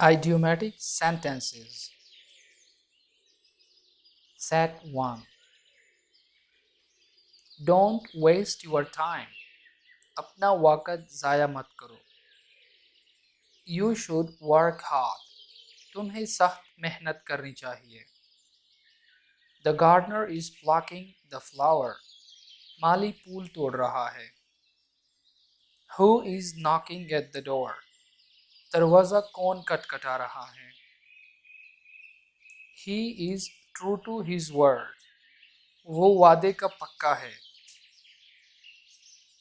Idiomatic sentences. Set 1. Don't waste your time. अपना वक़्त ज़ाया मत करो. You should work hard. तुम्हें सख्त मेहनत करनी चाहिए. The gardener is plucking the flower. माली फूल तोड़ रहा है. Who is knocking at the door? दरवाज़ा कौन खटखटा रहा है. He is true to his word. वो वादे का पक्का है.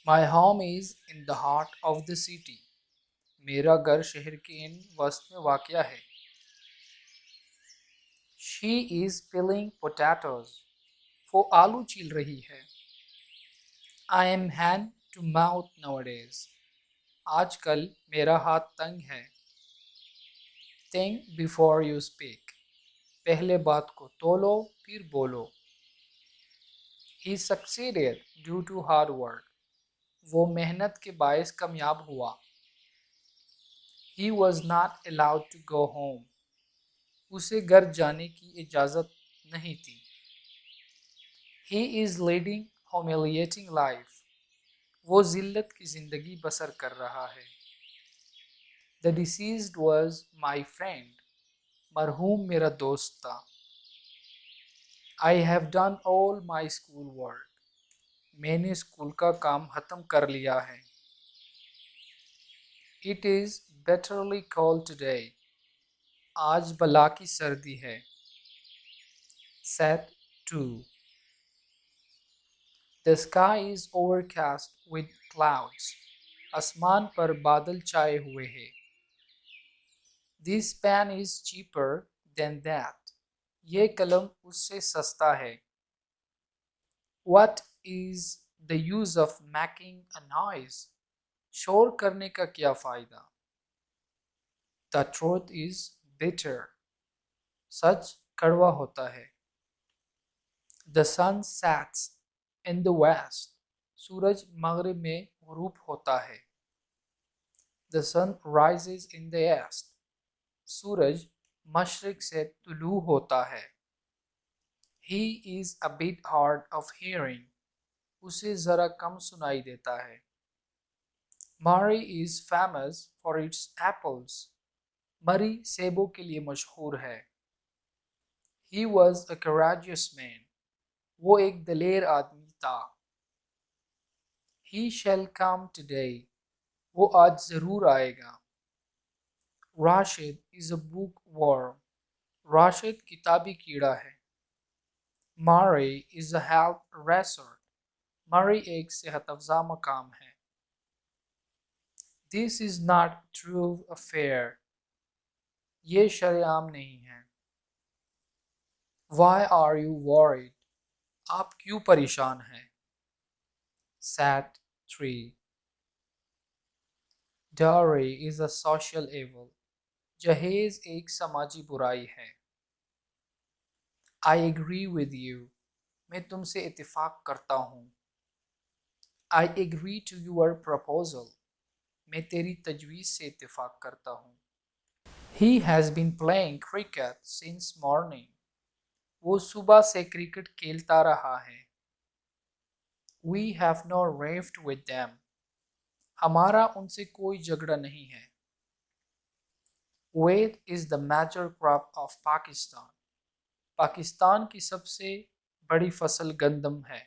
My home is in the heart of the city. मेरा घर शहर के इन वस्त में वाक़या है. She is peeling potatoes. वो आलू छील रही है. I am hand to mouth nowadays. आजकल मेरा हाथ तंग है. Think before you speak. पहले बात को तोलो फिर बोलो. He succeeded due to hard work. वो मेहनत के बायस कामयाब हुआ. He was not allowed to go home. उसे घर जाने की इजाज़त नहीं थी. He is leading humiliating life. वो जिल्लत की ज़िंदगी बसर कर रहा है. The deceased was my friend. मरहूम मेरा दोस्त था. I have done all my school work. मैंने स्कूल का काम ख़त्म कर लिया है. It is bitterly cold today. आज बला की सर्दी है. Set 2. The sky is overcast with clouds. आसमान पर बादल छाए हुए हैं. This pen is cheaper than that. ये कलम उससे सस्ता है. What is the use of making a noise? शोर करने का क्या फ़ायदा. The truth is bitter. सच कड़वा होता है. The sun sets in the west. सूरज मगरिब में ग़ुरूब होता है. The sun rises in the east. सूरज मशरिक से तुलू होता है. He is a bit hard of hearing. उसे ज़रा कम सुनाई देता है. Murray is famous for its apples. मरी सेबों के लिए मशहूर है. He was a courageous man. वो एक दलेर आदमी था. He shall come today. वो आज ज़रूर आएगा. Rashid is a bookworm. Rashid किताबी कीड़ा है. Murray is a health resort. मरी एक सेहत अफ़ज़ा मकाम है. This is not true affair. ये शरेआम नहीं है. Why are you worried? आप क्यों परेशान हैं. Set 3. Dowry is a social evil. जहेज एक समाजी बुराई है. I agree with you. मैं तुमसे इत्तेफाक करता हूँ. I agree to your proposal. मैं तेरी तजवीज़ से इत्तेफाक करता हूँ. He has been playing cricket since morning. वो सुबह से क्रिकेट खेलता रहा है. We have no rift with them. हमारा उनसे कोई झगड़ा नहीं है. Wheat is the major crop of Pakistan. Pakistan की सबसे बड़ी फसल गंदम है.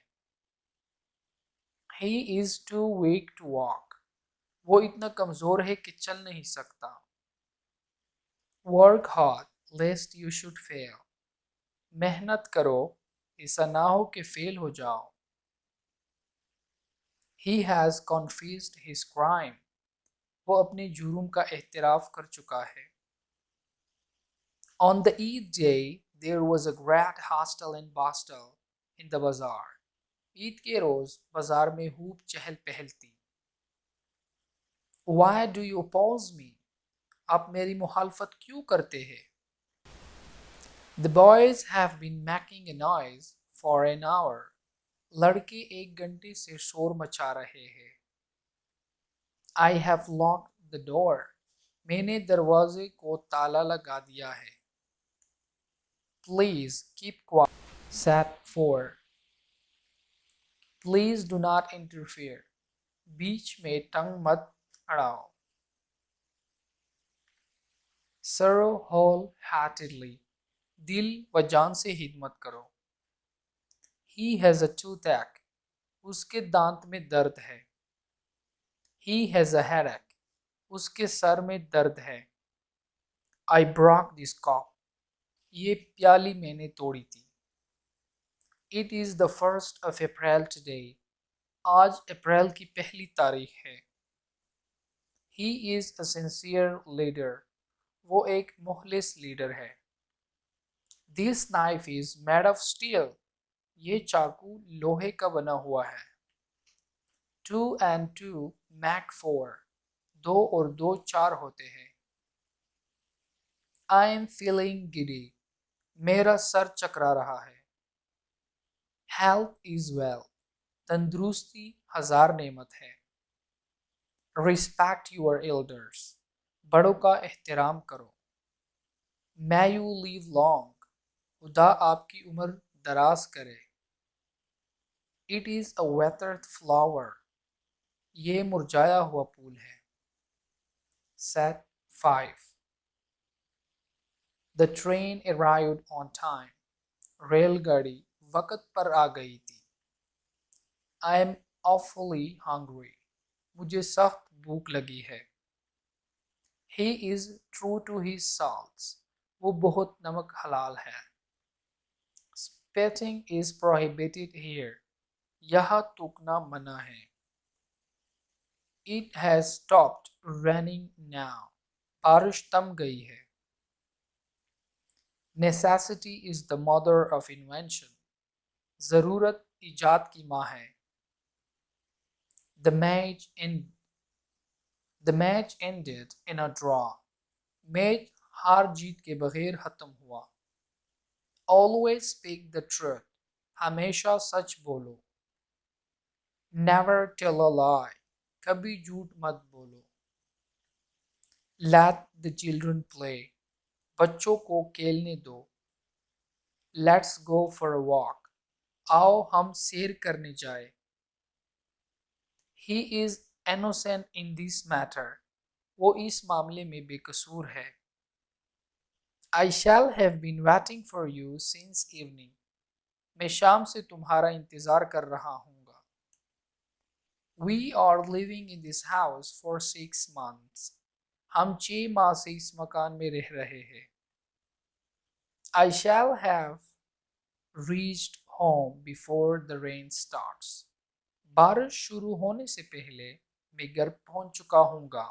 He is too weak to walk. वो इतना कमज़ोर है कि चल नहीं सकता. Work hard lest you should fail. मेहनत करो ऐसा ना हो कि फेल हो जाओ. He has confessed his crime. वो अपने जुर्म का एहतराफ कर चुका है. On the Eid day there was a great hustle and bustle in the bazaar. Eid के रोज़ बाजार में खूब चहल पहल थी. Why do you oppose me? आप मेरी मुखालफत क्यों करते हैं. The boys have been making a noise for an hour. लड़के एक घंटे से शोर मचा रहे हैं. I have locked the door. मैंने दरवाजे को ताला लगा दिया है। Please keep quiet. Set 4। Please do not interfere. बीच में टंग मत अड़ाओ। सर्व होल हार्टेडली। दिल व जान से हिदमत करो। He has a toothache. उसके दांत में दर्द है। He has a headache. उसके सर में दर्द है। I broke this cup. ये प्याली मैंने तोड़ी थी। It is the first of April today. आज अप्रैल की पहली तारीख है। He is a sincere leader. वो एक मुखलिस लीडर है। This knife is made of steel. ये चाकू लोहे का बना हुआ है। Two and to Mac four. दो और दो चार होते हैं। I am feeling giddy. मेरा सर चकरा रहा है। Health is well. तंदुरुस्ती हजार नेमत है। Respect your elders. बड़ों का एहतराम करो। May you live long. खुदा आपकी उम्र दराज करे। It is a withered flower. ये मुरझाया हुआ फूल है। Set 5। The train arrived on time. रेलगाड़ी वक्त पर आ गई थी। I am awfully hungry। मुझे सख्त भूख लगी है। He is true to his salts। वो बहुत नमक हलाल है। Spitting is prohibited here। यहाँ थूकना मना है। It has stopped raining now। बारिश थम गई है। Necessity is the mother of invention। जरूरत इजाद की माँ है। The match in the match ended in a draw। Match हार जीत के बगैर खत्म हुआ। Always speak the truth। हमेशा सच बोलो। Never tell a lie। कभी झूठ मत बोलो। Let the children play। बच्चों को खेलने दो। Let's go for a walk। आओ हम सैर करने जाए। He is innocent in this matter। वो इस मामले में बेकसूर है। I shall have been waiting for you since evening। मैं शाम से तुम्हारा इंतजार कर रहा हूँगा। We are living in this house for 6 months। हम 6 माह से इस मकान में रह रहे हैं। I shall have reached home before the rain starts। बारिश शुरू होने से पहले मैं घर पहुंच चुका हूँगा।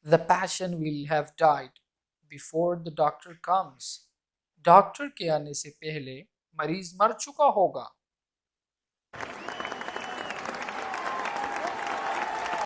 The patient will have died before the doctor comes। Doctor के आने से पहले मरीज मर चुका होगा।